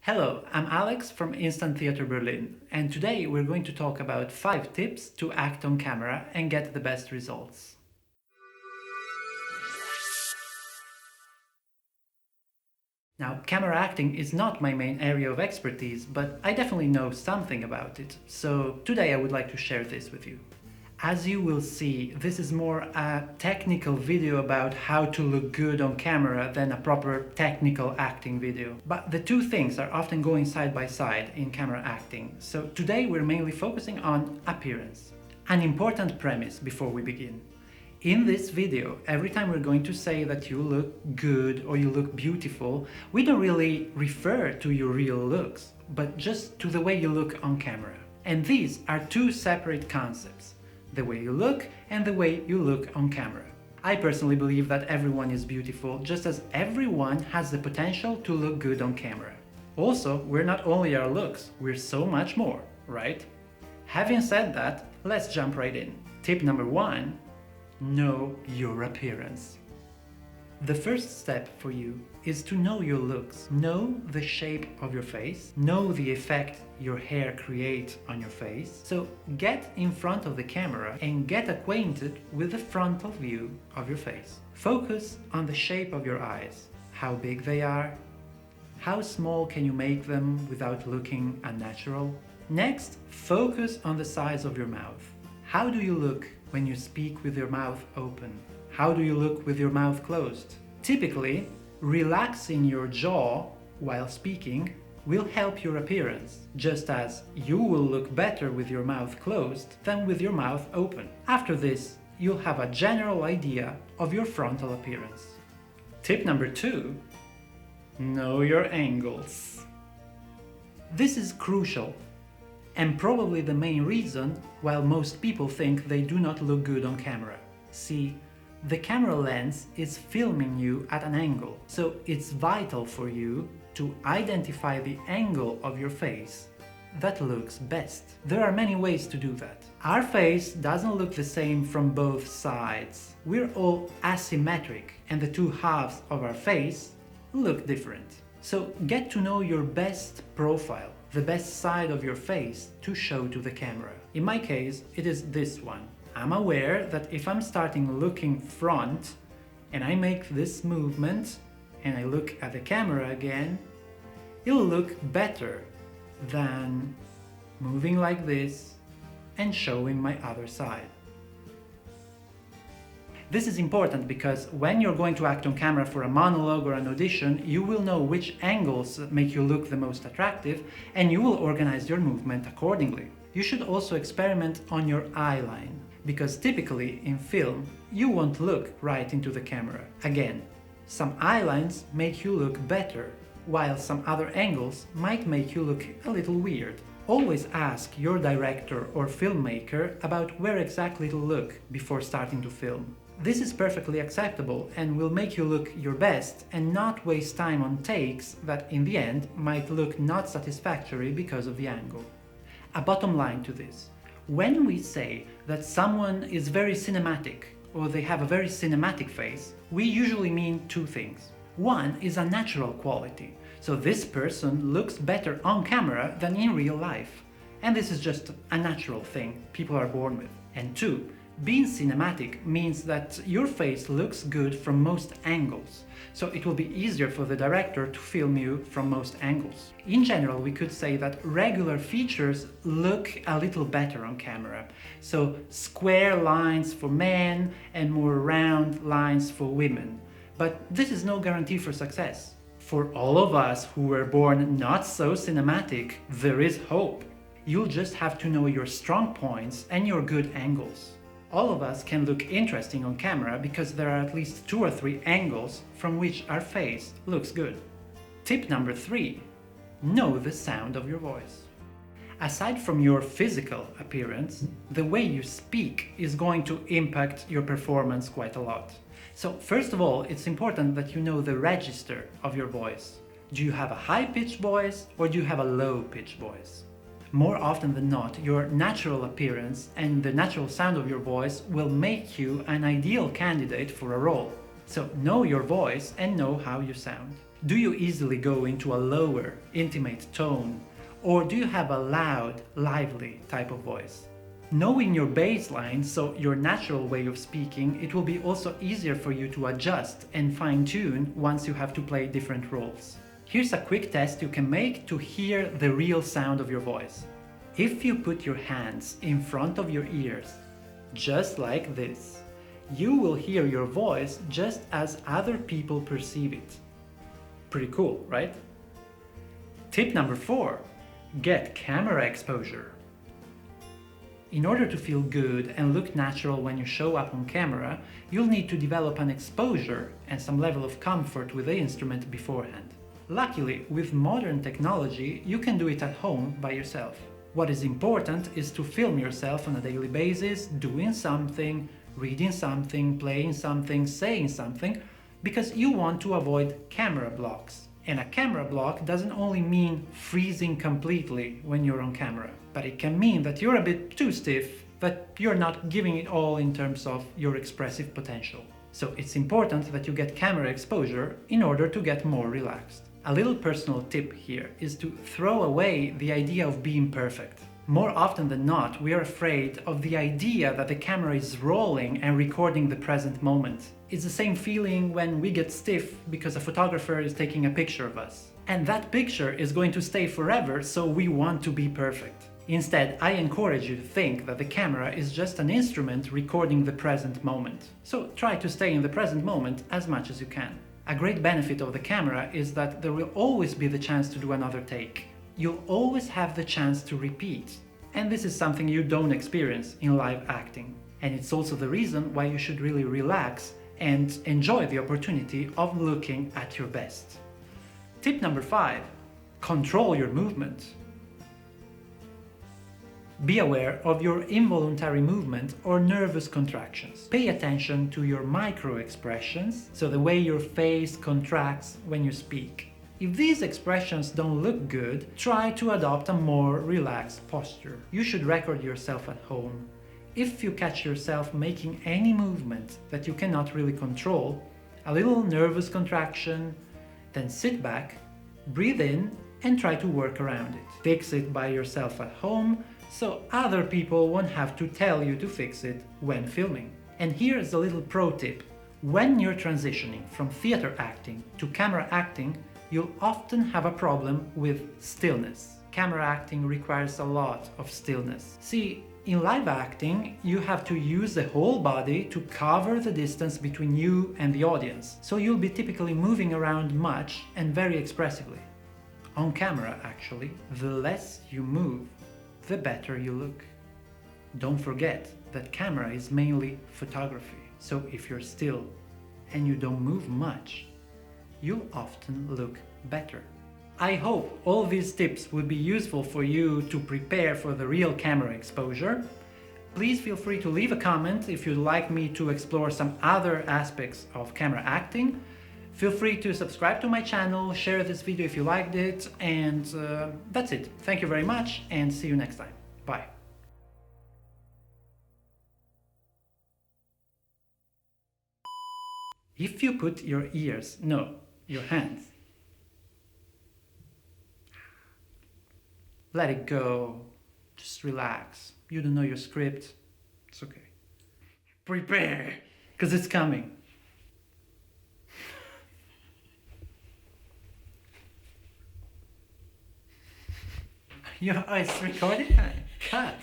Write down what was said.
Hello, I'm Alex from Instant Theatre Berlin, and today we're going to talk about 5 tips to act on camera and get the best results. Now, camera acting is not my main area of expertise, but I definitely know something about it, so today I would like to share this with you. As you will see, this is more a technical video about how to look good on camera than a proper technical acting video. But the two things are often going side by side in camera acting, so today we're mainly focusing on appearance. An important premise before we begin. In this video, every time we're going to say that you look good or you look beautiful, we don't really refer to your real looks, but just to the way you look on camera. And these are two separate concepts. The way you look and the way you look on camera. I personally believe that everyone is beautiful, just as everyone has the potential to look good on camera. Also, we're not only our looks, we're so much more, right? Having said that, let's jump right in. Tip number 1: know your appearance. The first step for you is to know your looks. Know the shape of your face, know the effect your hair creates on your face. So get in front of the camera and get acquainted with the frontal view of your face. Focus on the shape of your eyes, how big they are, how small can you make them without looking unnatural. Next, focus on the size of your mouth. How do you look when you speak with your mouth open? How do you look with your mouth closed? Typically, relaxing your jaw while speaking will help your appearance, just as you will look better with your mouth closed than with your mouth open. After this, you'll have a general idea of your frontal appearance. Tip number 2: know your angles. This is crucial, and probably the main reason why most people think they do not look good on camera. See, the camera lens is filming you at an angle, so it's vital for you to identify the angle of your face that looks best. There are many ways to do that. Our face doesn't look the same from both sides. We're all asymmetric, and the two halves of our face look different. So get to know your best profile, the best side of your face to show to the camera. In my case, it is this one. I'm aware that if I'm starting looking front and I make this movement and I look at the camera again, it'll look better than moving like this and showing my other side. This is important because when you're going to act on camera for a monologue or an audition, you will know which angles make you look the most attractive and you will organize your movement accordingly. You should also experiment on your eye line, because typically in film you won't look right into the camera. Again, some eye lines make you look better, while some other angles might make you look a little weird. Always ask your director or filmmaker about where exactly to look before starting to film. This is perfectly acceptable and will make you look your best and not waste time on takes that in the end might look not satisfactory because of the angle. A bottom line to this: when we say that someone is very cinematic or they have a very cinematic face, we usually mean two things. One is a natural quality, so this person looks better on camera than in real life, and this is just a natural thing people are born with. And two, being cinematic means that your face looks good from most angles, so it will be easier for the director to film you from most angles. In general, we could say that regular features look a little better on camera, so square lines for men and more round lines for women. But this is no guarantee for success. For all of us who were born not so cinematic, there is hope. You'll just have to know your strong points and your good angles. All of us can look interesting on camera because there are at least 2 or 3 angles from which our face looks good. Tip number 3: know the sound of your voice. Aside from your physical appearance, the way you speak is going to impact your performance quite a lot. So first of all, it's important that you know the register of your voice. Do you have a high-pitched voice or do you have a low-pitched voice? More often than not, your natural appearance and the natural sound of your voice will make you an ideal candidate for a role. So know your voice and know how you sound. Do you easily go into a lower, intimate tone, or do you have a loud, lively type of voice? Knowing your baseline, so your natural way of speaking, it will be also easier for you to adjust and fine-tune once you have to play different roles. Here's a quick test you can make to hear the real sound of your voice. If you put your hands in front of your ears, just like this, you will hear your voice just as other people perceive it. Pretty cool, right? Tip number 4. Get camera exposure. In order to feel good and look natural when you show up on camera, you'll need to develop an exposure and some level of comfort with the instrument beforehand. Luckily, with modern technology, you can do it at home by yourself. What is important is to film yourself on a daily basis, doing something, reading something, playing something, saying something, because you want to avoid camera blocks. And a camera block doesn't only mean freezing completely when you're on camera, but it can mean that you're a bit too stiff, that you're not giving it all in terms of your expressive potential. So it's important that you get camera exposure in order to get more relaxed. A little personal tip here is to throw away the idea of being perfect. More often than not, we are afraid of the idea that the camera is rolling and recording the present moment. It's the same feeling when we get stiff because a photographer is taking a picture of us. And that picture is going to stay forever, so we want to be perfect. Instead, I encourage you to think that the camera is just an instrument recording the present moment. So try to stay in the present moment as much as you can. A great benefit of the camera is that there will always be the chance to do another take. You'll always have the chance to repeat. And this is something you don't experience in live acting. And it's also the reason why you should really relax and enjoy the opportunity of looking at your best. Tip number 5. Control your movement. Be aware of your involuntary movement or nervous contractions. Pay attention to your micro-expressions, so the way your face contracts when you speak. If these expressions don't look good, try to adopt a more relaxed posture. You should record yourself at home. If you catch yourself making any movement that you cannot really control, a little nervous contraction, then sit back, breathe in, and try to work around it. Fix it by yourself at home, so other people won't have to tell you to fix it when filming. And here's a little pro tip. When you're transitioning from theater acting to camera acting, you'll often have a problem with stillness. Camera acting requires a lot of stillness. See, in live acting, you have to use the whole body to cover the distance between you and the audience, so you'll be typically moving around much and very expressively. On camera, actually, the less you move, the better you look. Don't forget that camera is mainly photography, so if you're still and you don't move much, you'll often look better. I hope all these tips would be useful for you to prepare for the real camera exposure. Please feel free to leave a comment if you'd like me to explore some other aspects of camera acting. Feel free to subscribe to my channel, share this video if you liked it, and that's it. Thank you very much and see you next time. Bye. If you put your hands, let it go, just relax. You don't know your script, it's okay. Prepare, because it's coming. It's recording? Cut.